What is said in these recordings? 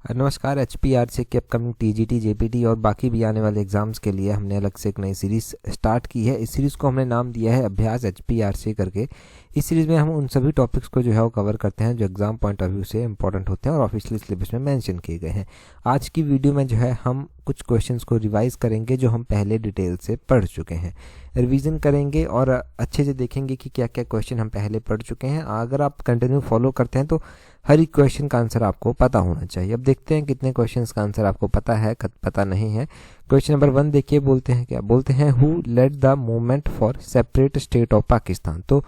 नमस्कार। HPRC के upcoming TGT, JPT और बाकी भी आने वाले एग्जाम्स के लिए हमने अलग से एक नई सीरीज़ स्टार्ट की है। इस सीरीज़ को हमने नाम दिया है अभ्यास HPRC करके। इस सीरीज़ में हम उन सभी टॉपिक्स को जो है वो कवर करते हैं जो एग्जाम पॉइंट ऑफ व्यू से इंपॉर्टेंट होते हैं और ऑफिशियली सिलेबस में मेंशन किए गए हैं। आज की वीडियो में जो है हम कुछ क्वेश्चंस को रिवाइज करेंगे जो हम पहले डिटेल से पढ़ चुके हैं। रिवीजन करेंगे और अच्छे से देखेंगे कि क्या क्या क्वेश्चन हम पहले पढ़ चुके हैं। अगर आप कंटिन्यू फॉलो करते हैं तो हर एक क्वेश्चन का आंसर आपको पता होना चाहिए। अब देखते हैं कितने क्वेश्चंस का आंसर आपको पता है, पता नहीं है। क्वेश्चन नंबर 1 देखिए, बोलते हैं क्या, बोलते हैं who led the movement for separate state of Pakistan. तो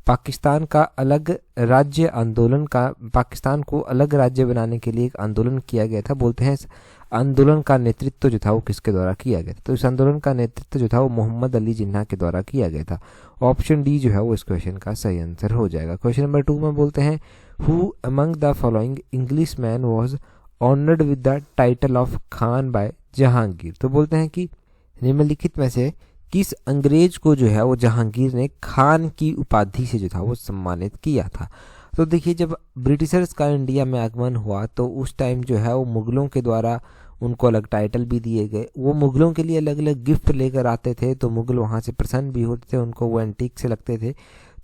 पाकिस्तान का अलग राज्य आंदोलन का, पाकिस्तान को अलग राज्य बनाने के लिए एक आंदोलन किया गया था। बोलते हैं इस आंदोलन का नेतृत्व जो था वो किसके द्वारा किया गया था। तो इस आंदोलन का नेतृत्व जो था वो मोहम्मद अली जिन्ना के द्वारा किया गया था। ऑप्शन डी जो है वो इस क्वेश्चन का सही आंसर हो जाएगा। क्वेश्चन नंबर 2 में बोलते हैं who among the following English man was honoured with the title of Khan by Jahangir. तो बोलते हैं कि निम्नलिखित में से किस अंग्रेज को जो है वो जहांगीर ने खान की उपाधि से जो था वो सम्मानित किया था। तो देखिए, जब ब्रिटिशर्स का इंडिया में आगमन हुआ तो उस टाइम जो है वो मुगलों के द्वारा उनको अलग टाइटल भी दिए गए। वो मुगलों के लिए अलग अलग गिफ्ट लेकर आते थे तो मुगल वहाँ से प्रसन्न भी होते थे, उनको वो एंटीक से लगते थे।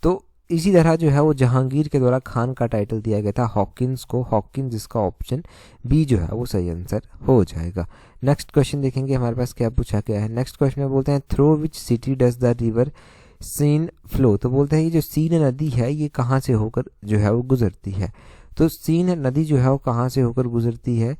तो इसी तरह जो है वो जहांगीर के द्वारा खान का टाइटल दिया गया था हॉकिंस को। हॉकिंस, जिसका ऑप्शन बी जो है वो सही आंसर हो जाएगा। नेक्स्ट क्वेश्चन देखेंगे हमारे पास क्या पूछा गया है। नेक्स्ट क्वेश्चन में बोलते हैं through which city does the river Seine flow. तो बोलते हैं ये जो सीन नदी है ये कहाँ से होकर जो है वो गुजरती है। तो सीन नदी जो है वो कहाँ से होकर गुजरती है,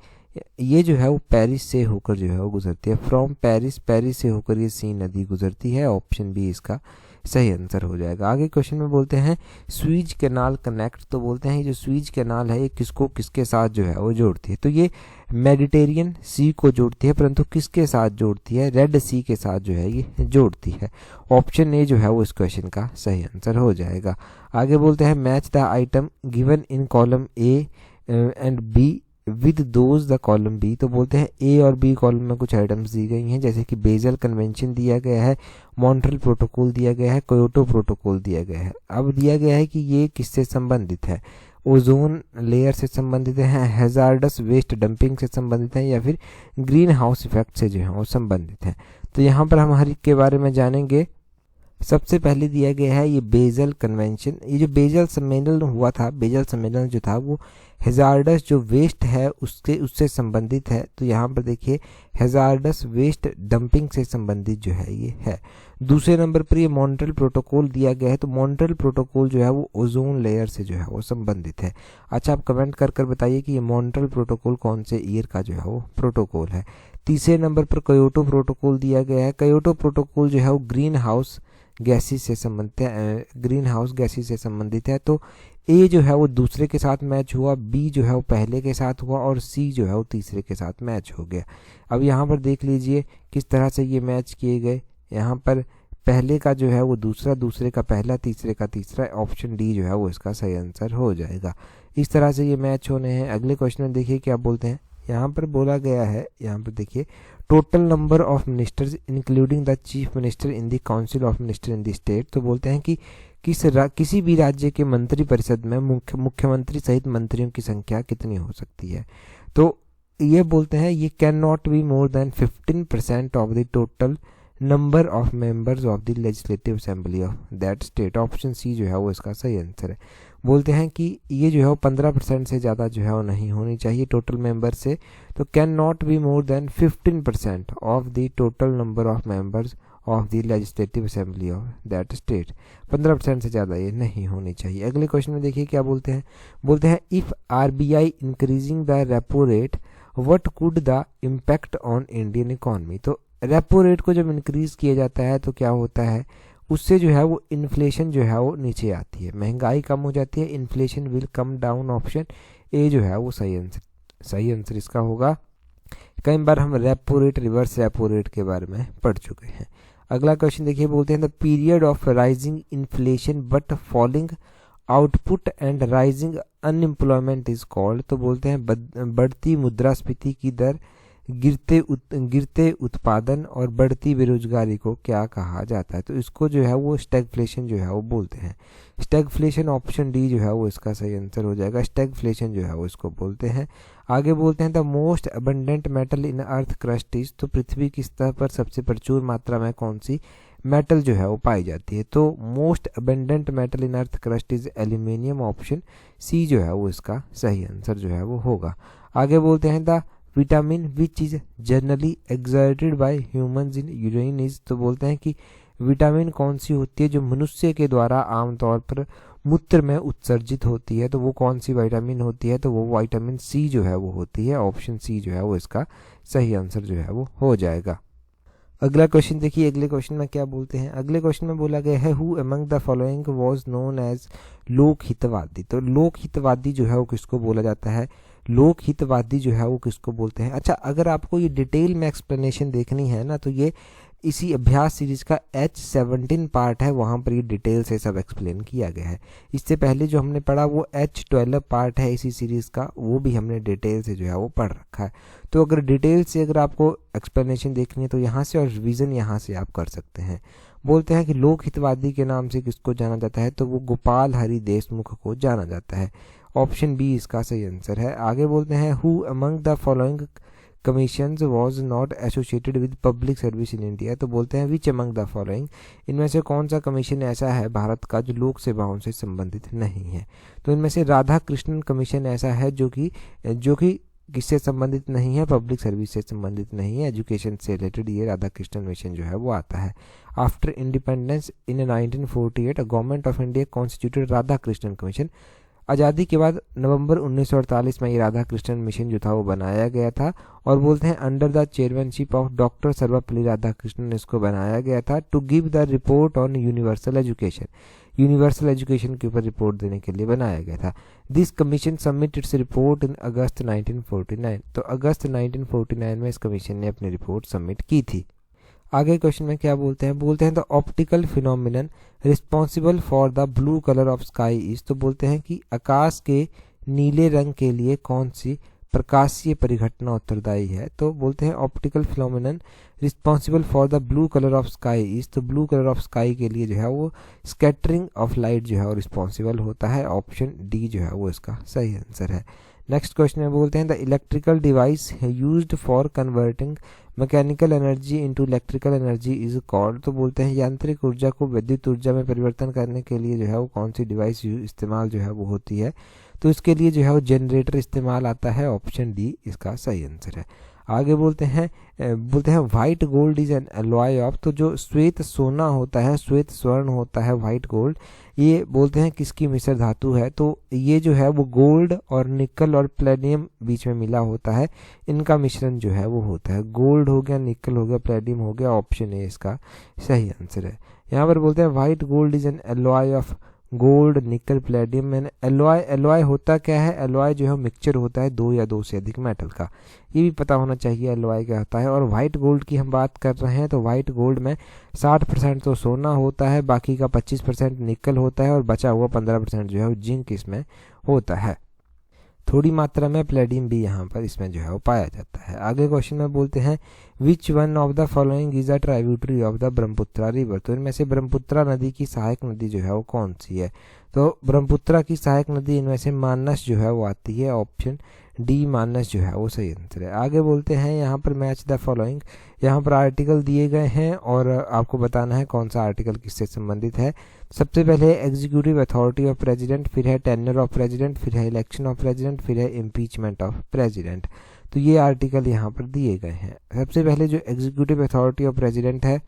ये जो है वो पेरिस से होकर जो है वो गुजरती है। फ्रॉम पेरिस, पेरिस से होकर ये सीन नदी गुजरती है। ऑप्शन बी इसका सही आंसर हो जाएगा। आगे क्वेश्चन में बोलते हैं स्वीज कैनाल कनेक्ट। तो बोलते हैं ये जो स्वीज कैनाल है ये किसको किसके साथ जो है वो जोड़ती है। तो ये मेडिटेरियन सी को जोड़ती है, परंतु किसके साथ जोड़ती है, रेड सी के साथ जो है ये जोड़ती है। ऑप्शन ए जो है वो इस क्वेश्चन का सही आंसर हो जाएगा। आगे बोलते हैं match the item given in column A and B with those the column B. तो बोलते हैं ए और बी कॉलम में कुछ आइटम्स दी गई हैं, जैसे कि बेजल कन्वेंशन दिया गया है, मॉन्ट्रियल प्रोटोकॉल दिया गया है, क्योटो प्रोटोकॉल दिया गया है। अब दिया गया है कि ये किससे संबंधित है, ओजोन लेयर से संबंधित है, हैजार्डस वेस्ट डंपिंग से संबंधित है, या फिर ग्रीन हाउस इफेक्ट से जो है वो संबंधित है। तो यहाँ पर हम हर एक के बारे में जानेंगे। सबसे पहले दिया गया है ये बेजल कन्वेंशन। ये जो बेजल सम्मेलन हुआ था, बेजल सम्मेलन जो था वो हैजार्डस जो वेस्ट है उससे संबंधित है। तो यहाँ पर देखिए हैजार्डस वेस्ट डंपिंग से संबंधित जो है ये है। दूसरे नंबर पर ये मॉन्ट्रियल प्रोटोकॉल दिया गया है। तो मॉन्ट्रियल प्रोटोकॉल जो है वो ओजोन लेयर से जो है वो संबंधित है। अच्छा, आप कमेंट कर बताइए कि ये मॉन्ट्रियल प्रोटोकॉल कौन से ईयर का जो है वो प्रोटोकॉल है। तीसरे नंबर पर क्योटो प्रोटोकॉल दिया गया है। क्योटो प्रोटोकॉल जो है वो ग्रीन हाउस गैसेस से संबंधित है, ग्रीन हाउस गैसेस से संबंधित है। तो ए जो है वो दूसरे के साथ मैच हुआ, बी जो है वो पहले के साथ हुआ और सी जो है वो तीसरे के साथ मैच हो गया। अब यहाँ पर देख लीजिए किस तरह से ये मैच किए गए। यहाँ पर पहले का जो है वो दूसरा, दूसरे का पहला, तीसरे का तीसरा। ऑप्शन डी जो है वो इसका सही आंसर हो जाएगा। इस तरह से ये मैच होने हैं। अगले क्वेश्चन में देखिए क्या बोलते हैं। यहाँ पर बोला गया है, यहाँ पर देखिए total number of ministers including the chief minister in the council of minister in the state. तो बोलते हैं कि किसी भी राज्य के मंत्री परिषद में मुख्यमंत्री सहित मंत्रियों की संख्या कितनी हो सकती है। तो ये बोलते हैं ये can not be more than 15% of the total number of members of the legislative assembly of that state. Option C जो है वो इसका सही आंसर है। बोलते हैं कि ये जो है वो 15% से ज़्यादा जो है वो नहीं होनी चाहिए टोटल मेंबर से। तो can not be more than 15% of the total number of members of the legislative assembly of that state. 15% से ज़्यादा ये नहीं होनी चाहिए। अगले क्वेश्चन में देखिए क्या बोलते हैं। बोलते हैं if RBI increasing the repo rate what could the impact on Indian economy. तो रेपो रेट को जब इंक्रीज किया जाता है तो क्या होता है, उससे जो है वो इन्फ्लेशन जो है वो नीचे आती है, महंगाई कम हो जाती है, inflation will come down. Option A जो है वो सही आंसर इसका होगा। कई बार हम repo rate, reverse repo rate के बारे में पढ़ चुके हैं। अगला क्वेश्चन देखिए, बोलते हैं the period of rising inflation but fouling output and rising unemployment is called. तो बोलते हैं बढ़ती मुद्रास्फीति की दर गिरते उत्पादन और बढ़ती बेरोजगारी को क्या कहा जाता है? तो इसको जो है वो स्टैगफ्लेशन जो है वो बोलते हैं। स्टैगफ्लेशन ऑप्शन डी जो है वो इसका सही आंसर हो जाएगा। स्टैगफ्लेशन जो है वो इसको बोलते हैं। आगे बोलते हैं the most abundant metal in earth crust is, तो पृथ्वी की सतह पर सबसे प्रचुर मात्रा में कौन सी मेटल जो है वो पाई जाती है? तो most abundant metal in earth crust is aluminium, option C जो है वो इसका सही आंसर जो है वो होगा। आगे बोलते हैं the vitamin which is generally exerted by humans in urine is, तो बोलते हैं कि विटामिन कौन सी होती है जो मनुष्य के द्वारा आमतौर पर मूत्र में उत्सर्जित होती है? तो वो कौन सी विटामिन होती है? तो वो विटामिन सी जो है वो होती है। ऑप्शन सी जो है वो इसका सही आंसर जो है वो हो जाएगा। अगला क्वेश्चन देखिए, अगले क्वेश्चन में क्या बोलते हैं? अगले क्वेश्चन में बोला गया है who among the following was known as Lokhitwadi. तो लोकहितवादी जो है वो किसको बोला जाता है? लोकहितवादी जो है वो किसको बोलते हैं? अच्छा, अगर आपको ये डिटेल में एक्सप्लेनेशन देखनी है ना, तो ये इसी अभ्यास सीरीज का H17 पार्ट है, वहाँ पर ये डिटेल से सब एक्सप्लेन किया गया है। इससे पहले जो हमने पढ़ा वो H12 पार्ट है इसी सीरीज का, वो भी हमने डिटेल से जो है वो पढ़ रखा है। तो अगर डिटेल से अगर आपको एक्सप्लेनेशन देखनी है तो यहाँ से और रिवीजन यहाँ से आप कर सकते हैं। बोलते हैं कि लोकहितवादी के नाम से किसको जाना जाता है? तो वो गोपाल हरि देशमुख को जाना जाता है। ऑप्शन बी इसका सही आंसर है। आगे बोलते हैं who among the following commissions was not associated with public service in India, तो बोलते हैं विच अमंग द फॉलोइंग, इनमें से कौन सा कमीशन ऐसा है भारत का जो लोक सेवाओं से संबंधित नहीं है? तो इनमें से राधा कृष्णन कमीशन ऐसा है जो कि किससे संबंधित नहीं है? पब्लिक सर्विस से संबंधित नहीं है, एजुकेशन से रिलेटेड ये राधा कृष्णन मिशन जो है वो आता है। After independence in 1948 government of India constituted Radha Krishnan commission, आज़ादी के बाद नवंबर 1948 में ये राधा कृष्णन मिशन जो था वो बनाया गया था। और बोलते हैं under the chairmanship of doctor Sarvepalli Radhakrishnan इसको बनाया गया था to give the report on universal education, universal education के ऊपर रिपोर्ट देने के लिए बनाया गया था। This commission submit its report in August 1949, तो अगस्त 1949 में इस कमीशन ने अपनी रिपोर्ट सबमिट की थी। आगे क्वेश्चन में क्या बोलते हैं? बोलते हैं the optical phenomenon responsible for the blue colour of sky is, तो बोलते हैं कि आकाश के नीले रंग के लिए कौन सी प्रकाशीय परिघटना उत्तरदायी है? तो बोलते हैं optical phenomenon responsible for the blue colour of sky is, तो ब्लू कलर ऑफ स्काई के लिए जो है वो स्कैटरिंग ऑफ लाइट जो है वो रिस्पॉन्सिबल होता है। ऑप्शन डी जो है वो इसका सही आंसर है। नेक्स्ट क्वेश्चन में बोलते हैं the electrical device used for converting mechanical energy into electrical energy is called, तो बोलते हैं यांत्रिक ऊर्जा को विद्युत ऊर्जा में परिवर्तन करने के लिए जो है वो कौन सी डिवाइस इस्तेमाल जो है वो होती है? तो इसके लिए जो है वो जनरेटर इस्तेमाल आता है। ऑप्शन डी इसका सही आंसर है। आगे बोलते हैं white gold is an alloy of, तो जो श्वेत सोना होता है, श्वेत स्वर्ण होता है, वाइट गोल्ड, ये बोलते हैं किसकी मिश्र धातु है? तो ये जो है वो गोल्ड और निकल और प्लेटिनम बीच में मिला होता है, इनका मिश्रण जो है वो होता है। गोल्ड हो गया, निकल हो गया, प्लेटिनम हो गया, ऑप्शन ए इसका सही आंसर है। यहाँ पर बोलते हैं white gold is an alloy of gold निकल प्लेटिनम एंड एलॉय। एलॉय होता क्या है? एलॉय जो है मिक्सचर होता है दो या दो से अधिक मेटल का, ये भी पता होना चाहिए एलॉय क्या होता है। और वाइट गोल्ड की हम बात कर रहे हैं तो वाइट गोल्ड में 60% तो सोना होता है, बाकी का 25% निकल होता है और बचा हुआ 15% जो है वो जिंक इसमें होता है। थोड़ी मात्रा में प्लेटिनम भी यहाँ पर इसमें जो है वो पाया जाता है। आगे क्वेश्चन में बोलते हैं which one of the following is a tributary of the Brahmaputra river, तो इनमें से ब्रह्मपुत्रा नदी की सहायक नदी जो है वो कौन सी है? तो ब्रह्मपुत्रा की सहायक नदी इनमें से मानस जो है वो आती है। ऑप्शन डी मानस जो है वो सही आंसर है। आगे बोलते हैं यहाँ पर मैच द फॉलोइंग, यहाँ पर आर्टिकल दिए गए हैं और आपको बताना है कौन सा आर्टिकल किससे संबंधित है। सबसे पहले एग्जीक्यूटिव अथॉरिटी ऑफ प्रेसिडेंट, फिर है टेन्योर ऑफ प्रेसिडेंट, फिर है इलेक्शन ऑफ प्रेसिडेंट, फिर है इम्पीचमेंट ऑफ प्रेसिडेंट। तो ये आर्टिकल यहाँ पर दिए गए हैं। सबसे पहले जो एग्जीक्यूटिव अथॉरिटी ऑफ प्रेसिडेंट है,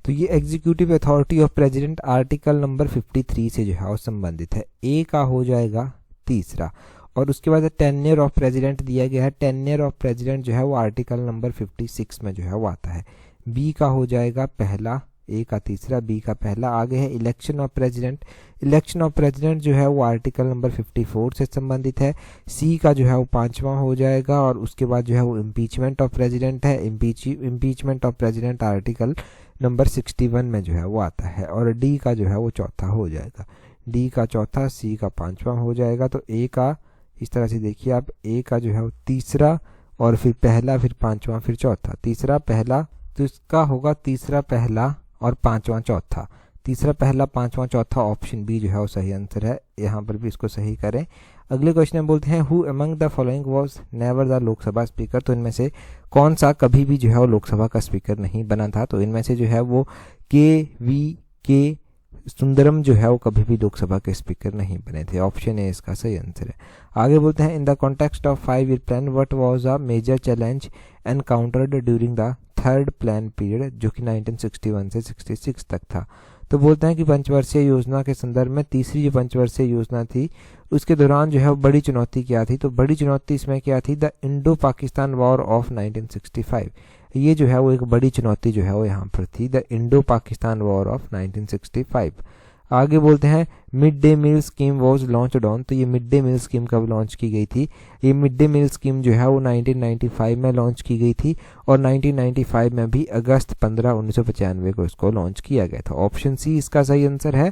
तो ये executive authority of president article number 53 से जो है वो संबंधित है। ए का हो जाएगा तीसरा। और उसके बाद टेन्योर ऑफ प्रेसिडेंट दिया गया है। टेन्योर ऑफ प्रेसिडेंट जो है वो आर्टिकल नंबर 56 में जो है वो आता है। बी का हो जाएगा पहला, ए का तीसरा, बी का पहला। आगे है election of president. Election of president जो है वो आर्टिकल नंबर 54 से संबंधित है। सी का जो है वो पांचवा हो जाएगा। और उसके बाद जो है वो इम्पीचमेंट ऑफ प्रेसिडेंट है। Impeachment of president article number 61 में जो है वो आता है। और डी का जो है वो चौथा हो जाएगा। डी का चौथा, सी का पांचवा हो जाएगा। तो ए का इस तरह से देखिए आप, ए का जो है वो तीसरा, और फिर पहला, फिर पांचवा, फिर चौथा। तीसरा पहला, तो इसका होगा तीसरा पहला और पांचवा चौथा। तीसरा पहला पांचवा चौथा, ऑप्शन बी जो है वो सही आंसर है। यहाँ पर भी इसको सही करें। अगले क्वेश्चन में बोलते हैं who among the following was never the Lok Sabha speaker. तो इनमें से कौन सा कभी भी जो है वो लोकसभा का स्पीकर नहीं बना था। तो इनमें से जो है वो के सुंदरम जो है वो कभी भी लोकसभा के स्पीकर नहीं बने थे। ऑप्शन ए इसका सही आंसर है। आगे बोलते हैं in the context of 5 year plan what was a major challenge encountered during the third plan period, जो कि 1961 से 66 तक था। तो बोलते हैं कि पंचवर्षीय योजना के संदर्भ में तीसरी जो पंचवर्षीय योजना थी उसके दौरान जो है वो बड़ी चुनौती क्या थी। तो बड़ी चुनौती इसमें क्या थी, the Indo Pakistan war of 1965। ये जो है वो एक बड़ी चुनौती जो है वो यहाँ पर थी, the Indo Pakistan war of 1965। आगे बोलते हैं mid day meal scheme was launched on. तो ये मिड डे मील स्कीम कब लॉन्च की गई थी। ये मिड डे मील स्कीम जो है वो 1995 में लॉन्च की गई थी और 1995 में भी अगस्त 15 1995 को इसको लॉन्च किया गया था। ऑप्शन सी इसका सही आंसर है।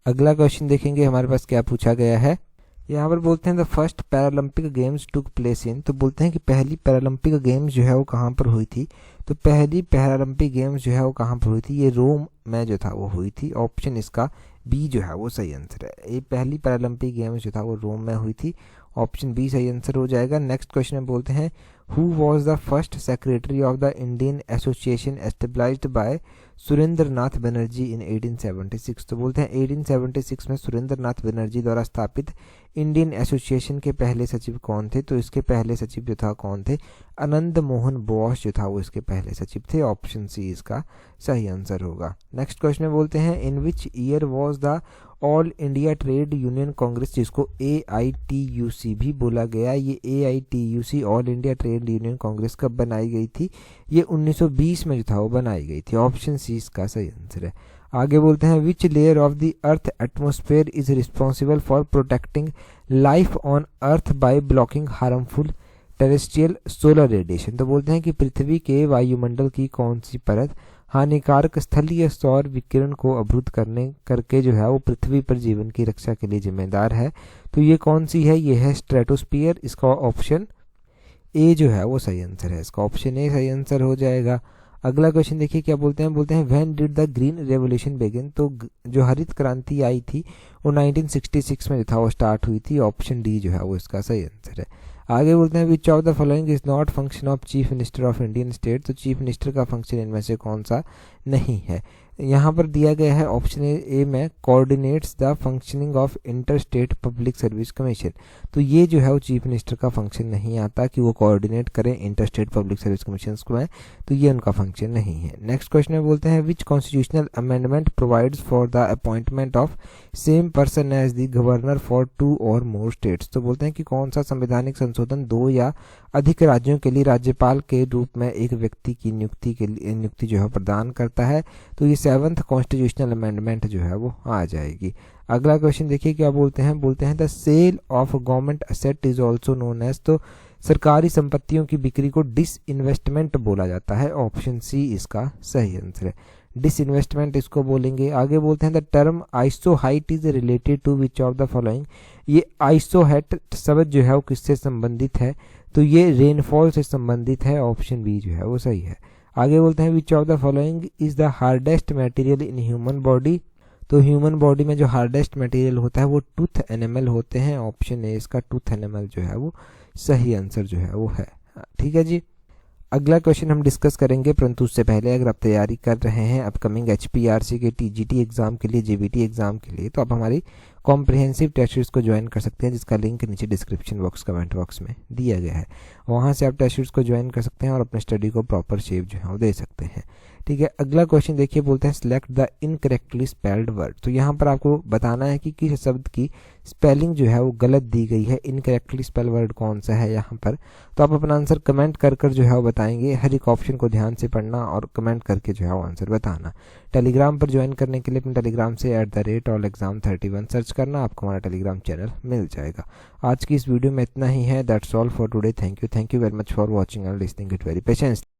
अगला क्वेश्चन देखेंगे हमारे पास क्या पूछा गया है। यहाँ पर बोलते हैं the first Paralympic games took place in. तो बोलते हैं कि पहली पैरालंपिक गेम्स जो है वो कहाँ पर हुई थी। तो पहली पैरालंपिक गेम्स जो है वो कहाँ पर हुई थी, ये रोम में जो था वो हुई थी। ऑप्शन इसका बी जो है वो सही आंसर है। ये पहली पैरालंपिक गेम्स जो था वो रोम में हुई थी। ऑप्शन बी सही आंसर हो जाएगा। नेक्स्ट क्वेश्चन में बोलते हैं who was the first secretary of the Indian Association established by Surendra Nath Banerjee in 1876। तो बोलते हैं 1876 में सुरेंद्र नाथ बनर्जी द्वारा स्थापित इंडियन एसोसिएशन के पहले सचिव कौन थे। तो इसके पहले सचिव जो था कौन थे, आनंद मोहन बोस जो था वो इसके पहले सचिव थे। ऑप्शन सी इसका सही आंसर होगा। नेक्स्ट क्वेश्चन में बोलते हैं in which year was the All India Trade Union Congress, जिसको AITUC भी बोला गया, ये AITUC All India Trade Union Congress कब बनाई गई थी। ये 1920 में जो था वो बनाई गई थी। ऑप्शन सी इसका सही आंसर है। आगे बोलते हैं which layer of the earth atmosphere is responsible for protecting life on earth by blocking harmful terrestrial solar radiation. तो बोलते हैं कि पृथ्वी के वायुमंडल की कौन सी परत हानिकारक स्थलीय सौर विकिरण को अवरुद्ध करके जो है वो पृथ्वी पर जीवन की रक्षा के लिए जिम्मेदार है। तो ये कौन सी है, ये है स्ट्रेटोस्फीयर। इसका ऑप्शन ए जो है वो सही आंसर है। इसका ऑप्शन ए सही आंसर हो जाएगा। अगला क्वेश्चन देखिए क्या बोलते हैं when did the green revolution begin. तो जो हरित क्रांति आई थी वो 1966 में जो था वो स्टार्ट हुई थी। ऑप्शन डी जो है वो इसका सही आंसर है। आगे बोलते हैं विच of the following is not function of chief minister of Indian state. तो चीफ मिनिस्टर का फंक्शन इनमें से कौन सा नहीं है। यहाँ पर दिया गया है ऑप्शन ए में coordinates the functioning of inter state public service commission. तो ये जो है वो चीफ मिनिस्टर का फंक्शन नहीं आता कि वो कोऑर्डिनेट करें inter state public service commission में, तो ये उनका फंक्शन नहीं है। नेक्स्ट क्वेश्चन में बोलते हैं which constitutional amendment provides for the appointment of same person as the governor for 2 or more states. तो बोलते हैं कि कौन सा संवैधानिक संशोधन 2 या अधिक राज्यों के लिए राज्यपाल के रूप में एक व्यक्ति की नियुक्ति जो है प्रदान करता है। तो ये 7th कॉन्स्टिट्यूशनल अमेंडमेंट जो है वो आ जाएगी। अगला क्वेश्चन देखिए क्या बोलते हैं the sale of government asset is also known as. तो सरकारी संपत्तियों की बिक्री को डिसइन्वेस्टमेंट बोला जाता है। ऑप्शन सी इसका सही आंसर है। डिसइन्वेस्टमेंट इसको बोलेंगे। आगे बोलते हैं the term isohyet is related to which of the following. ये आइसोहाइट शब्द जो है वो किससे संबंधित है। तो ये रेनफॉल से संबंधित है। ऑप्शन बी जो है वो सही है। आगे बोलते हैं विच of the following is the hardest material in human body. तो ह्यूमन बॉडी में जो हार्डेस्ट मटेरियल होता है वो टूथ एनिमल होते हैं। ऑप्शन ए इसका टूथ एनिमल जो है वो सही आंसर जो है वो है। ठीक है जी। अगला क्वेश्चन हम डिस्कस करेंगे, परंतु उससे पहले अगर आप तैयारी कर रहे हैं अपकमिंग HPRC के TGT एग्जाम के लिए, JBT एग्जाम के लिए, तो आप हमारी कॉम्प्रिहेंसिव टेस्ट सीरीज को ज्वाइन कर सकते हैं, जिसका लिंक नीचे डिस्क्रिप्शन बॉक्स कमेंट बॉक्स में दिया गया है। वहां से आप टेस्ट सीरीज को ज्वाइन कर सकते हैं और अपने स्टडी को प्रॉपर शेप जो है वो दे सकते हैं। ठीक है। अगला क्वेश्चन देखिए बोलते हैं select the incorrectly spelled word. तो यहाँ पर आपको बताना है कि किस शब्द की स्पेलिंग जो है वो गलत दी गई है। इनकरेक्टली स्पेल वर्ड कौन सा है यहाँ पर। तो आप अपना आंसर कमेंट कर जो है वो बताएंगे। हर एक ऑप्शन को ध्यान से पढ़ना और कमेंट करके जो है वो आंसर बताना। टेलीग्राम पर ज्वाइन करने के लिए अपने टेलीग्राम से @allexam31 सर्च करना, आपको हमारा टेलीग्राम चैनल मिल जाएगा। आज की इस वीडियो में इतना ही है। That's all for today. Thank you very much for watching and listening it very patience.